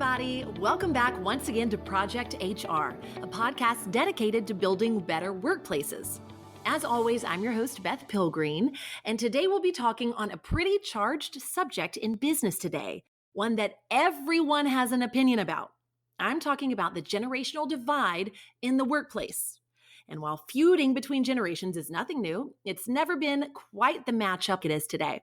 everybody. Welcome back once again to Project HR, a podcast dedicated to building better workplaces. As always, I'm your host, Beth Pilgreen, and today we'll be talking on a pretty charged subject in business today, one that everyone has an opinion about. I'm talking about the generational divide in the workplace. And while feuding between generations is nothing new, it's never been quite the matchup it is today.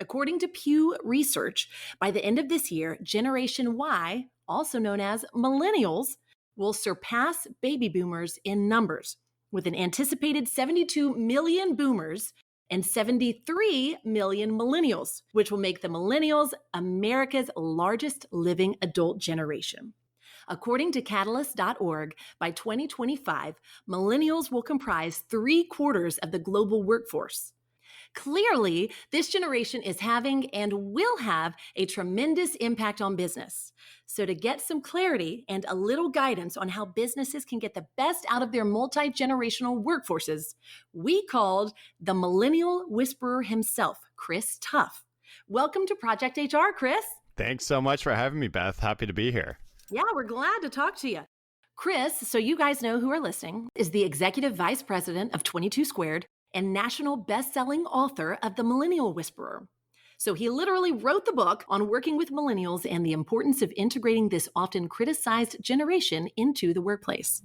According to Pew Research, by the end of this year, Generation Y, also known as Millennials, will surpass baby boomers in numbers, with an anticipated 72 million boomers and 73 million millennials, which will make the millennials America's largest living adult generation. According to Catalyst.org, by 2025, millennials will comprise 3/4 of the global workforce. Clearly, this generation is having and will have a tremendous impact on business. So to get some clarity and a little guidance on how businesses can get the best out of their multi-generational workforces, we called the Millennial Whisperer himself, Chris Tuff. Welcome to Project HR, Chris. Thanks so much for having me, Beth. Happy to be here. Yeah, we're glad to talk to you. Chris, so you guys know who are listening, is the Executive Vice President of 22 Squared and national best-selling author of The Millennial Whisperer. So he literally wrote the book on working with millennials and the importance of integrating this often criticized generation into the workplace.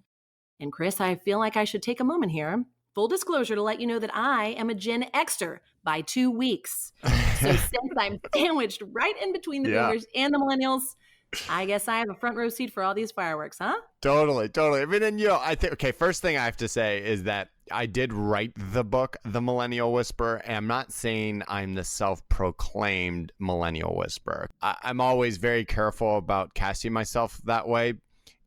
And Chris, I feel like I should take a moment here, full disclosure, to let you know that I am a Gen Xer by 2 weeks. So since I'm sandwiched right in between the boomers and the millennials, I guess I have a front row seat for all these fireworks, huh? Totally. I mean, and I think, okay, first thing I have to say is that I did write the book, The Millennial Whisperer, and I'm not saying I'm the self-proclaimed Millennial Whisperer. I'm always very careful about casting myself that way.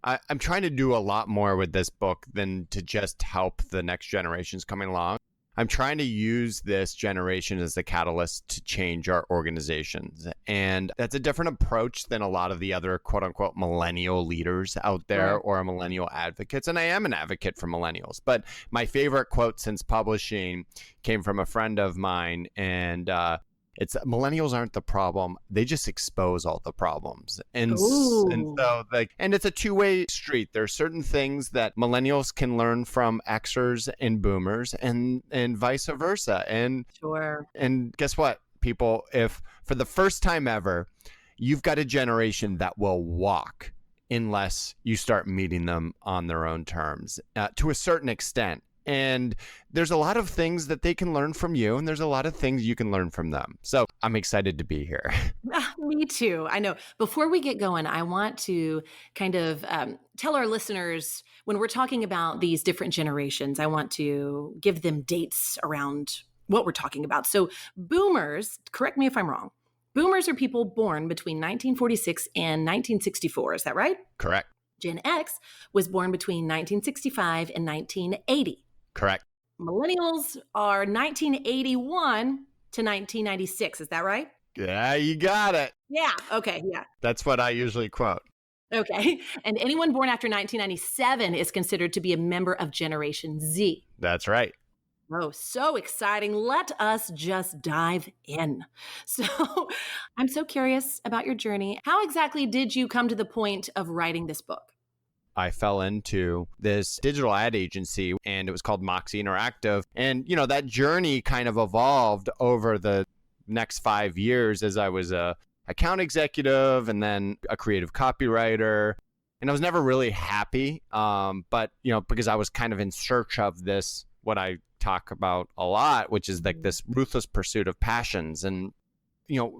I'm trying to do a lot more with this book than to just help the next generations coming along. I'm trying to use this generation as the catalyst to change our organizations. And that's a different approach than a lot of the other quote unquote millennial leaders out there or millennial advocates. And I am an advocate for millennials. But my favorite quote since publishing came from a friend of mine. And it's millennials aren't the problem. They just expose all the problems. And so it's a two-way street. There are certain things that millennials can learn from Xers and boomers and vice versa. And guess what, people, if for the first time ever, you've got a generation that will walk unless you start meeting them on their own terms to a certain extent. And there's a lot of things that they can learn from you, and there's a lot of things you can learn from them. So I'm excited to be here. Me too. I know. Before we get going, I want to kind of tell our listeners, when we're talking about these different generations, I want to give them dates around what we're talking about. So boomers, correct me if I'm wrong, boomers are people born between 1946 and 1964. Is that right? Correct. Gen X was born between 1965 and 1980. Correct. Millennials are 1981 to 1996. Is that right? Yeah, you got it. Yeah. Okay. Yeah. That's what I usually quote. Okay. And anyone born after 1997 is considered to be a member of Generation Z. That's right. Oh, so exciting. Let us just dive in. So I'm so curious about your journey. How exactly did you come to the point of writing this book? I fell into this digital ad agency, and it was called Moxie Interactive. And, that journey kind of evolved over the next 5 years as I was a account executive and then a creative copywriter. And I was never really happy, but, because I was kind of in search of this, what I talk about a lot, which is like this ruthless pursuit of passions. And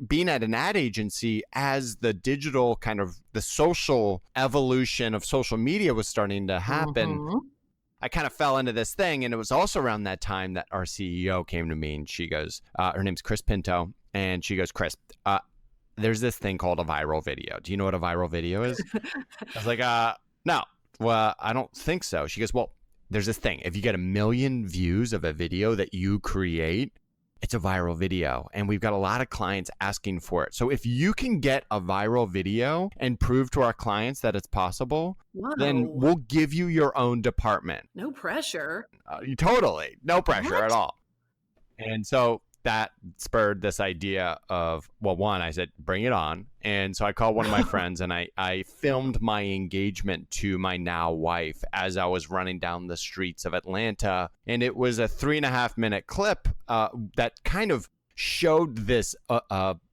being at an ad agency as the digital kind of the social evolution of social media was starting to happen, I kind of fell into this thing. And it was also around that time that our CEO came to me and she goes, her name's Chris Pinto. And she goes, Chris, there's this thing called a viral video. Do you know what a viral video is? I was like, no, well, I don't think so. She goes, well, there's this thing. If you get 1 million views of a video that you create, it's a viral video. And we've got a lot of clients asking for it. So if you can get a viral video and prove to our clients that it's possible, then we'll give you your own department. No pressure. Totally. No pressure at all. And so that spurred this idea of, well, one, I said, bring it on. And so I called one of my friends and I filmed my engagement to my now wife as I was running down the streets of Atlanta. And it was a 3.5-minute clip that kind of showed this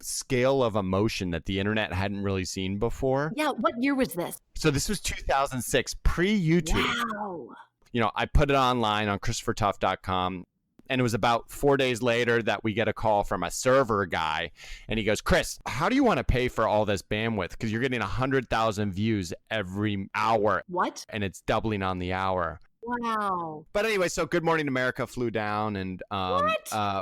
scale of emotion that the internet hadn't really seen before. Yeah. What year was this? So this was 2006, pre-YouTube. Wow. I put it online on ChristopherTuff.com. And it was about 4 days later that we get a call from a server guy. And he goes, Chris, how do you want to pay for all this bandwidth? Because you're getting 100,000 views every hour. What? And it's doubling on the hour. Wow. But anyway, so Good Morning America flew down and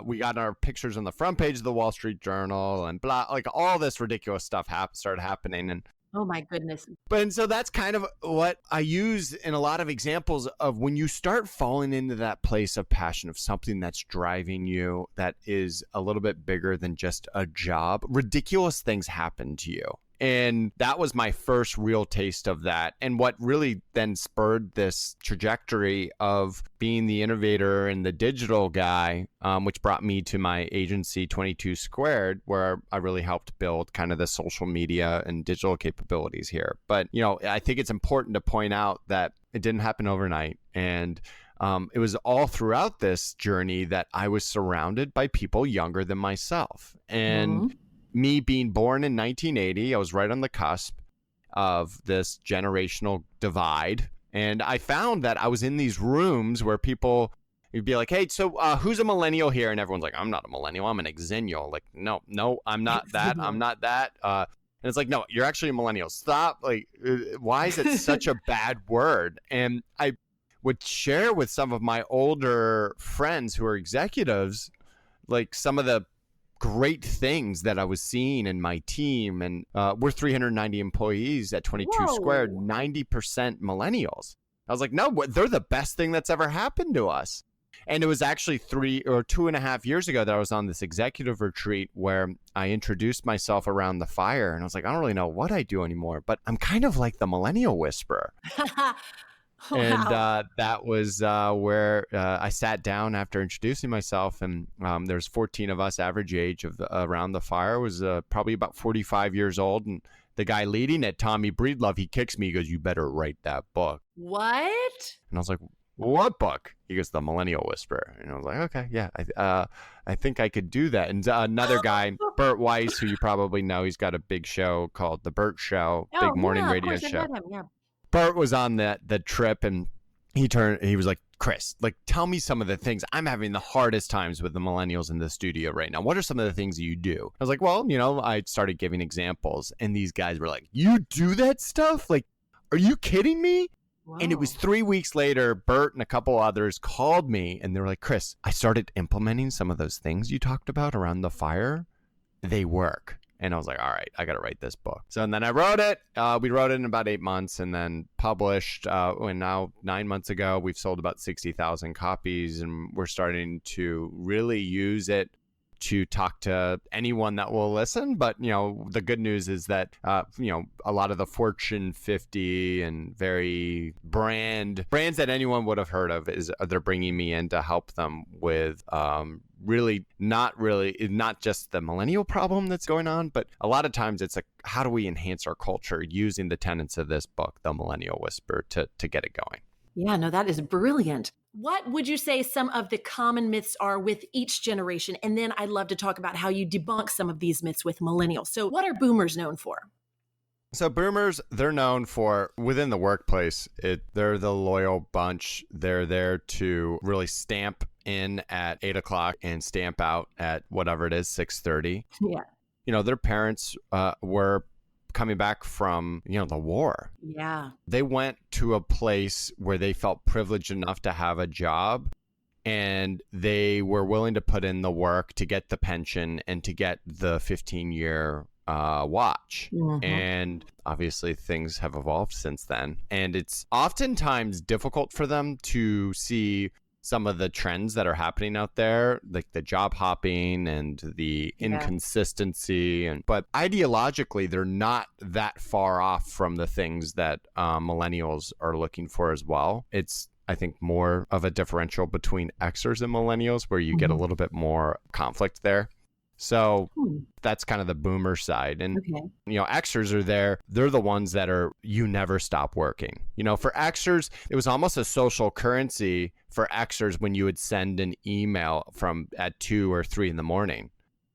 we got our pictures on the front page of the Wall Street Journal and blah, like all this ridiculous stuff started happening. And oh my goodness. and so that's kind of what I use in a lot of examples of when you start falling into that place of passion of something that's driving you, that is a little bit bigger than just a job, ridiculous things happen to you. And that was my first real taste of that. And what really then spurred this trajectory of being the innovator and the digital guy, which brought me to my agency 22 Squared, where I really helped build kind of the social media and digital capabilities here. But, I think it's important to point out that it didn't happen overnight. And it was all throughout this journey that I was surrounded by people younger than myself. And me being born in 1980, I was right on the cusp of this generational divide. And I found that I was in these rooms where people would be like, hey, so who's a millennial here? And everyone's like, I'm not a millennial. I'm an exennial. Like, no, I'm not that. I'm not that. And it's like, no, you're actually a millennial. Stop. Like, why is it such a bad word? And I would share with some of my older friends who are executives, like some of the great things that I was seeing in my team. And we're 390 employees at 22 Squared, 90% millennials. I was like, no, they're the best thing that's ever happened to us. And it was actually 3 or 2.5 years ago that I was on this executive retreat where I introduced myself around the fire. And I was like, I don't really know what I do anymore, but I'm kind of like the Millennial Whisperer. Wow. And that was where I sat down after introducing myself, and there's 14 of us, average age of around the fire was probably about 45 years old. And the guy leading it, Tommy Breedlove, he kicks me. He goes, you better write that book. What? And I was like, what book? He goes, The Millennial Whisperer. And I was like, okay, yeah, I think I could do that. And another guy, Bert Weiss, who you probably know, he's got a big show called The Bert Show, big morning radio show. I met him, yeah. Bert was on the trip, and he was like, Chris, like, tell me some of the things. I'm having the hardest times with the millennials in the studio right now. What are some of the things you do? I was like, well, I started giving examples, and these guys were like, you do that stuff? Like, are you kidding me? Wow. And it was 3 weeks later, Bert and a couple others called me, and they were like, Chris, I started implementing some of those things you talked about around the fire. They work. And I was like, all right, I got to write this book. So, and then I wrote it. We wrote it in about 8 months and then published. And now 9 months ago, we've sold about 60,000 copies. And we're starting to really use it to talk to anyone that will listen. But, the good news is that, a lot of the Fortune 50 and very brands that anyone would have heard of they're bringing me in to help them with not just the millennial problem that's going on, but a lot of times it's like, how do we enhance our culture using the tenets of this book, The Millennial Whisperer, to get it going? Yeah, no, that is brilliant. What would you say some of the common myths are with each generation? And then I'd love to talk about how you debunk some of these myths with millennials. So what are boomers known for? So boomers, they're known for, within the workplace, they're the loyal bunch. They're there to really stamp in at 8 o'clock and stamp out at whatever it is, 6:30. Yeah. Their parents were coming back from, the war. Yeah. They went to a place where they felt privileged enough to have a job, and they were willing to put in the work to get the pension and to get the 15-year watch. Mm-hmm. And obviously things have evolved since then. And it's oftentimes difficult for them to see some of the trends that are happening out there, like the job hopping and the inconsistency. But ideologically, they're not that far off from the things that millennials are looking for as well. It's I think, more of a differential between Xers and millennials, where you get a little bit more conflict there. So that's kind of the boomer side. And, Xers are there. They're the ones that are, you never stop working. For Xers, it was almost a social currency for Xers when you would send an email at 2 or 3 in the morning.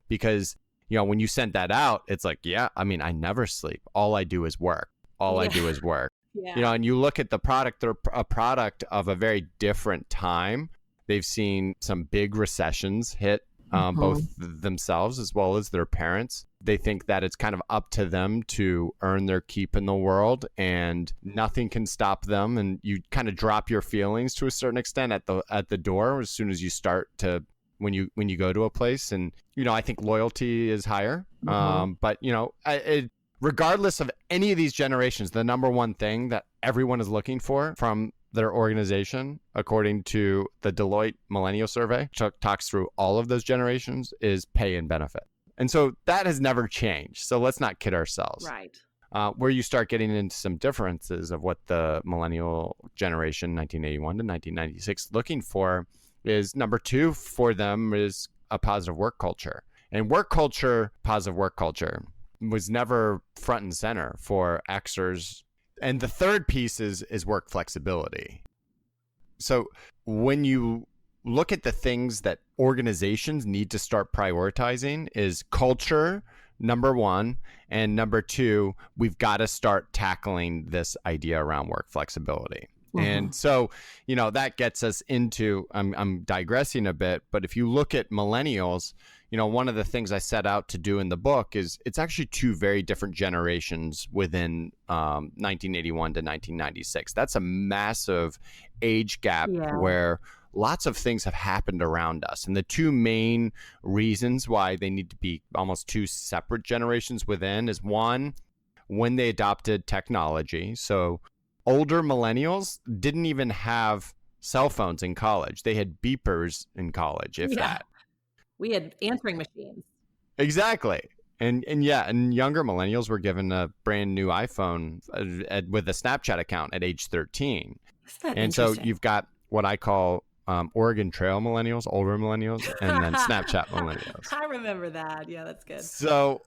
Because, when you sent that out, it's like, I never sleep. All I do is work. I do is work. Yeah. And you look at the product, they're a product of a very different time. They've seen some big recessions hit both themselves as well as their parents. They think that it's kind of up to them to earn their keep in the world, and nothing can stop them. And you kind of drop your feelings to a certain extent at the door as soon as you start to when you go to a place. And I think loyalty is higher. But regardless of any of these generations, the number one thing that everyone is looking for from their organization, according to the Deloitte Millennial Survey, which talks through all of those generations, is pay and benefit. And so that has never changed. So let's not kid ourselves. Right. Where you start getting into some differences of what the millennial generation, 1981 to 1996, looking for is number 2 for them is a positive work culture. And positive work culture was never front and center for Xers. And the third piece is work flexibility. So when you look at the things that organizations need to start prioritizing, is culture, number 1, and number 2, we've got to start tackling this idea around work flexibility. And so, that gets us into, I'm digressing a bit, but if you look at millennials, one of the things I set out to do in the book is it's actually 2 very different generations within 1981 to 1996. That's a massive age gap where lots of things have happened around us. And the 2 main reasons why they need to be almost 2 separate generations within is, one, when they adopted technology. So older millennials didn't even have cell phones in college. They had beepers in college, if that. We had answering machines. Exactly. And younger millennials were given a brand new iPhone with a Snapchat account at age 13. And so you've got what I call Oregon Trail millennials, older millennials, and then Snapchat millennials. I remember that. Yeah, that's good. So,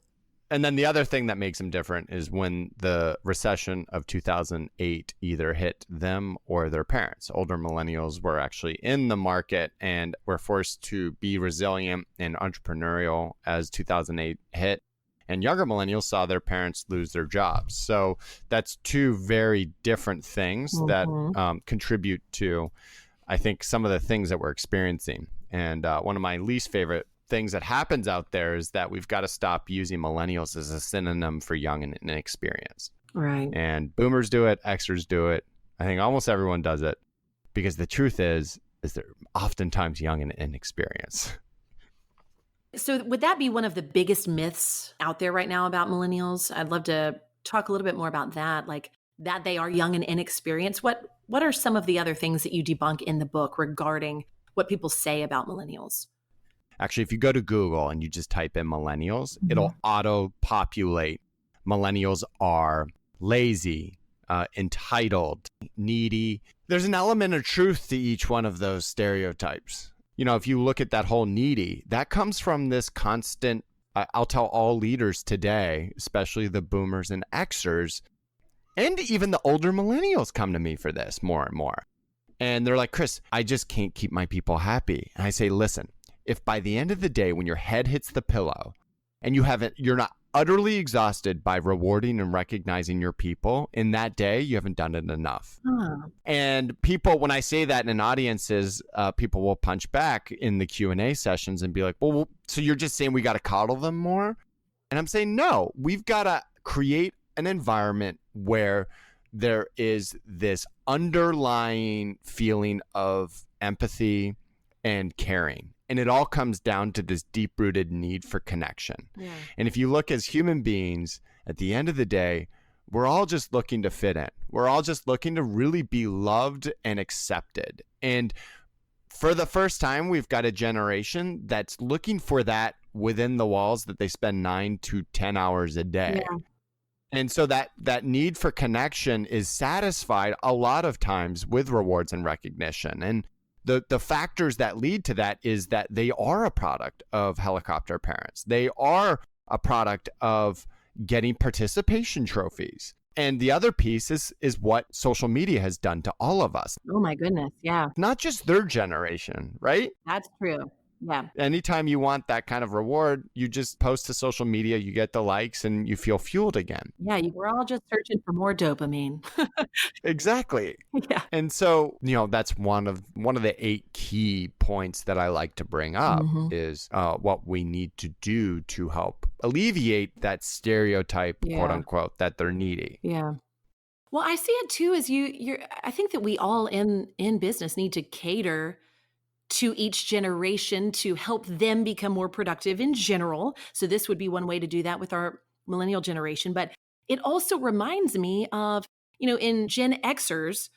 and then the other thing that makes them different is when the recession of 2008 either hit them or their parents. Older millennials were actually in the market and were forced to be resilient and entrepreneurial as 2008 hit. And younger millennials saw their parents lose their jobs. So that's 2 very different things that contribute to, I think, some of the things that we're experiencing. And one of my least favorite things that happens out there is that we've got to stop using millennials as a synonym for young and inexperienced. Right. And boomers do it, Xers do it. I think almost everyone does it, because the truth is they're oftentimes young and inexperienced. So would that be one of the biggest myths out there right now about millennials? I'd love to talk a little bit more about that, like that they are young and inexperienced. What are some of the other things that you debunk in the book regarding what people say about millennials? Actually, if you go to Google and you just type in millennials, it'll auto-populate. Millennials are lazy, entitled, needy. There's an element of truth to each one of those stereotypes. If you look at that whole needy, that comes from this constant, I'll tell all leaders today, especially the boomers and Xers, and even the older millennials come to me for this more and more. And they're like, Chris, I just can't keep my people happy. And I say, listen, if by the end of the day, when your head hits the pillow and you're not utterly exhausted by rewarding and recognizing your people in that day, you haven't done it enough. And people, when I say that in audiences, people will punch back in the Q&A sessions and be like, well, so you're just saying we got to coddle them more? And I'm saying, no, we've got to create an environment where there is this underlying feeling of empathy and caring. And it all comes down to this deep-rooted need for connection. Yeah. And if you look as human beings, at the end of the day, we're all just looking to fit in. We're all just looking to really be loved and accepted. And for the first time, we've got a generation that's looking for that within the walls that they spend 9 to 10 hours a day. Yeah. And so that need for connection is satisfied a lot of times with rewards and recognition. And the factors that lead to that is that they are a product of helicopter parents. They are a product of getting participation trophies. And the other piece is what social media has done to all of us. Oh my goodness. Yeah, Not just their generation, right? that's true. Yeah. Anytime you want that kind of reward, you just post to social media, you get the likes, and you feel fueled again. Yeah, we're all just searching for more dopamine. Exactly. Yeah. And so, that's one of the 8 key points that I like to bring up Mhm. is what we need to do to help alleviate that stereotype, quote Yeah. unquote, that they're needy. Yeah. Well, I see it too as you're I think that we all in business need to cater to each generation to help them become more productive in general. So this would be one way to do that with our millennial generation, but it also reminds me of, in Gen Xers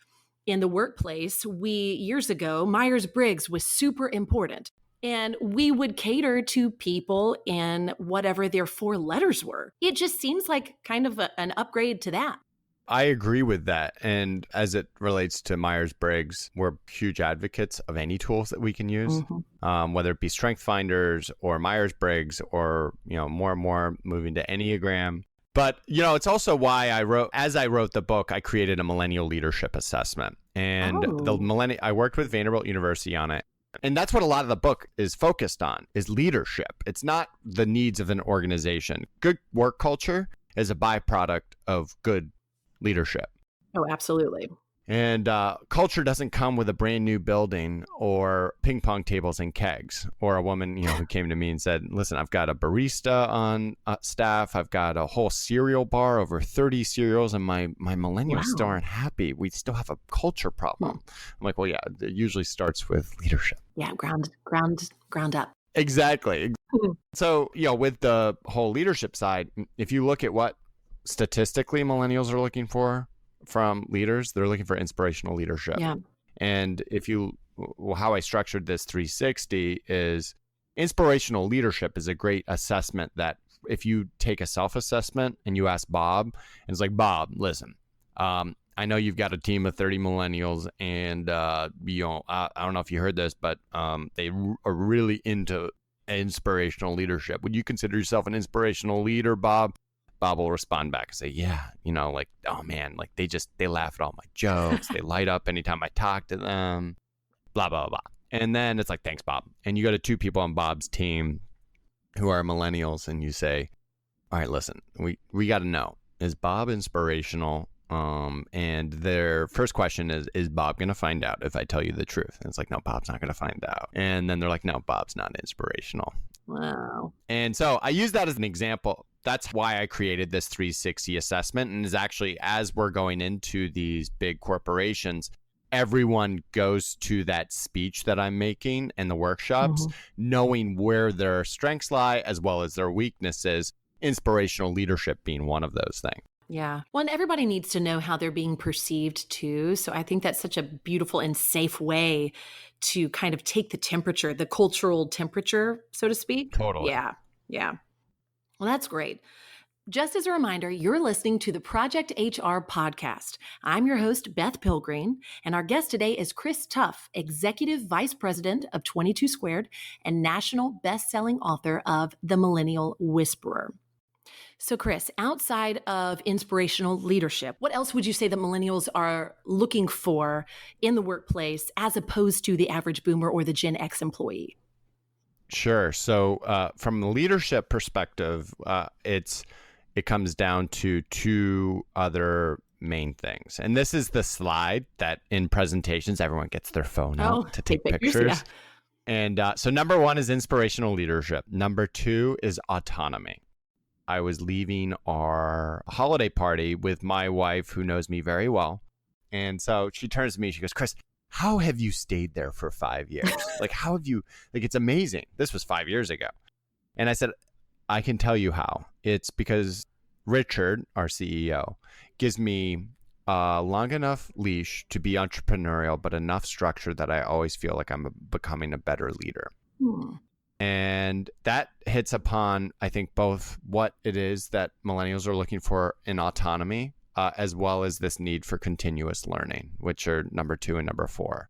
in the workplace, we years ago, Myers-Briggs was super important. And we would cater to people in whatever their 4 letters were. It just seems like kind of an upgrade to that. I agree with that. And as it relates to Myers-Briggs, we're huge advocates of any tools that we can use, whether it be Strength Finders or Myers-Briggs or, more and more moving to Enneagram. But, it's also why as I wrote the book, I created a millennial leadership assessment. And I worked with Vanderbilt University on it. And that's what a lot of the book is focused on, is leadership. It's not the needs of an organization. Good work culture is a byproduct of good leadership. Oh, absolutely. And culture doesn't come with a brand new building or ping pong tables and kegs, or a woman, who came to me and said, listen, I've got a barista on staff. I've got a whole cereal bar, over 30 cereals, and my millennials still aren't happy. We still have a culture problem. I'm like, well, yeah, it usually starts with leadership. Yeah, ground up. Exactly. So, with the whole leadership side, if you look at what statistically millennials are looking for from leaders, they're looking for inspirational leadership. Yeah. And how I structured this 360 is inspirational leadership is a great assessment that if you take a self-assessment and you ask Bob, and it's like, Bob, listen, I know you've got a team of 30 millennials and, I don't know if you heard this, but they are really into inspirational leadership. Would you consider yourself an inspirational leader, Bob? Bob will respond back and say, yeah, oh man, like they laugh at all my jokes. They light up anytime I talk to them, blah, blah, blah. And then it's like, thanks, Bob. And you go to 2 people on Bob's team who are millennials and you say, all right, listen, we got to know, is Bob inspirational? And their first question is Bob going to find out if I tell you the truth? And it's like, no, Bob's not going to find out. And then they're like, no, Bob's not inspirational. Wow. And so I use that as an example. That's why I created this 360 assessment. And is actually, as we're going into these big corporations, everyone goes to that speech that I'm making and the workshops, knowing where their strengths lie as well as their weaknesses, inspirational leadership being one of those things. Yeah. Well, and everybody needs to know how they're being perceived too. So I think that's such a beautiful and safe way to kind of take the temperature, the cultural temperature, so to speak. Totally. Yeah. Yeah. Well, that's great. Just as a reminder, you're listening to the Project HR podcast. I'm your host, Beth Pilgreen, and our guest today is Chris Tuff, Executive Vice President of 22 Squared and national best-selling author of The Millennial Whisperer. So, Chris, outside of inspirational leadership, what else would you say that millennials are looking for in the workplace as opposed to the average boomer or the Gen X employee? Sure. So from the leadership perspective, it comes down to 2 other main things. And this is the slide that in presentations, everyone gets their phone out to take pictures. Yeah. And so number 1 is inspirational leadership. Number 2 is autonomy. I was leaving our holiday party with my wife, who knows me very well. And so she turns to me, she goes, Chris, how have you stayed there for 5 years? Like, how have you, like, it's amazing. This was 5 years ago. And I said, I can tell you how. It's because Richard, our CEO, gives me a long enough leash to be entrepreneurial, but enough structure that I always feel like I'm becoming a better leader. And that hits upon, I think, both what it is that millennials are looking for in autonomy, as well as this need for continuous learning, which are number 2 and number 4.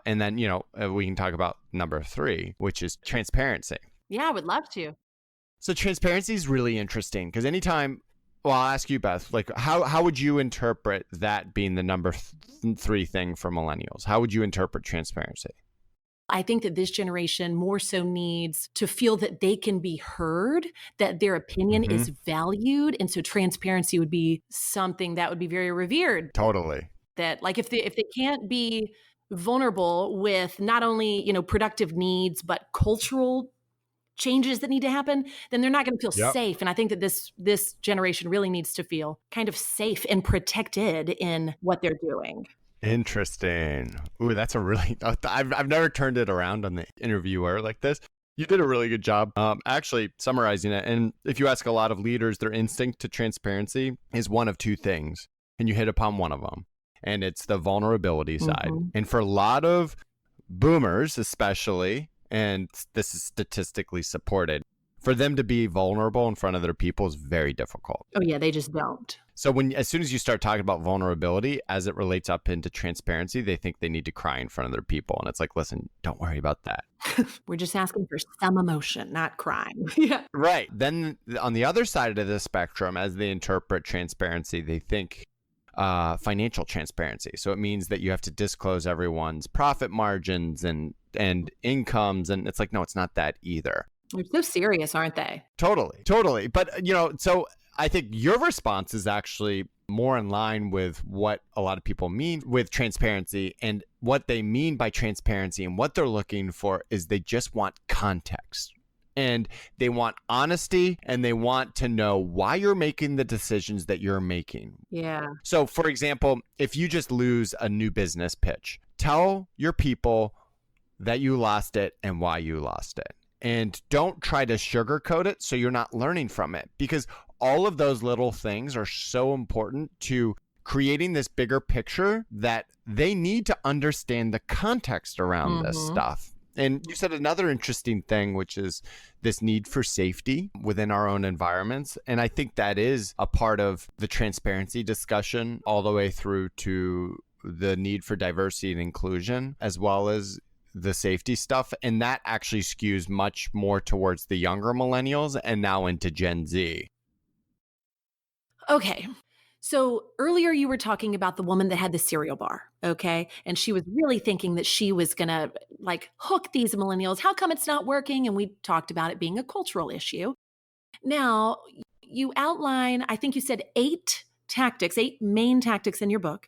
And then, we can talk about number 3, which is transparency. Yeah, I would love to. So transparency is really interesting because well, I'll ask you, Beth, like how would you interpret that being the number 3 thing for millennials? How would you interpret transparency? I think that this generation more so needs to feel that they can be heard, that their opinion is valued. And so transparency would be something that would be very revered. Totally. That like if they can't be vulnerable with not only, productive needs, but cultural changes that need to happen, then they're not going to feel safe. And I think that this generation really needs to feel kind of safe and protected in what they're doing. Interesting. Ooh, that's a really, I've never turned it around on the interviewer like this. You did a really good job actually summarizing it. And if you ask a lot of leaders, their instinct to transparency is one of 2 things. And you hit upon one of them. And it's the vulnerability side. And for a lot of boomers, especially, and this is statistically supported, for them to be vulnerable in front of their people is very difficult. Oh yeah, they just don't. So as soon as you start talking about vulnerability as it relates up into transparency, they think they need to cry in front of their people. And it's like, listen, don't worry about that. We're just asking for some emotion, not crying. Yeah. Right. Then on the other side of the spectrum, as they interpret transparency, they think financial transparency. So it means that you have to disclose everyone's profit margins and incomes. And it's like, no, it's not that either. They're so serious, aren't they? Totally. But, so I think your response is actually more in line with what a lot of people mean with transparency. And what they mean by transparency and what they're looking for is they just want context. And they want honesty, and they want to know why you're making the decisions that you're making. Yeah. So, for example, if you just lose a new business pitch, tell your people that you lost it and why you lost it. And don't try to sugarcoat it so you're not learning from it, because all of those little things are so important to creating this bigger picture that they need to understand the context around this stuff. And you said another interesting thing, which is this need for safety within our own environments. And I think that is a part of the transparency discussion all the way through to the need for diversity and inclusion, as well as the safety stuff. And that actually skews much more towards the younger millennials and now into Gen Z. Okay. So earlier you were talking about the woman that had the cereal bar, okay? And she was really thinking that she was going to like hook these millennials. How come it's not working? And we talked about it being a cultural issue. Now, you outline, I think you said 8 main tactics in your book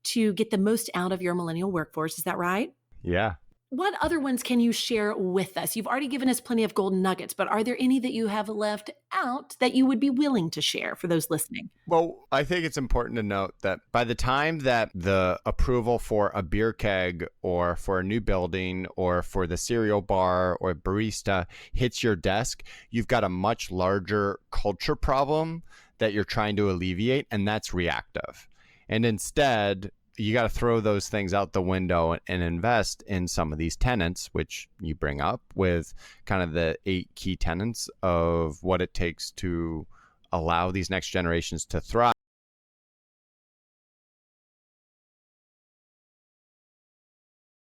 to get the most out of your millennial workforce. Is that right? Yeah. What other ones can you share with us? You've already given us plenty of golden nuggets, but are there any that you have left out that you would be willing to share for those listening? Well, I think it's important to note that by the time that the approval for a beer keg or for a new building or for the cereal bar or barista hits your desk, you've got a much larger culture problem that you're trying to alleviate, and that's reactive. And instead, you got to throw those things out the window and invest in some of these tenets, which you bring up with kind of the 8 key tenets of what it takes to allow these next generations to thrive.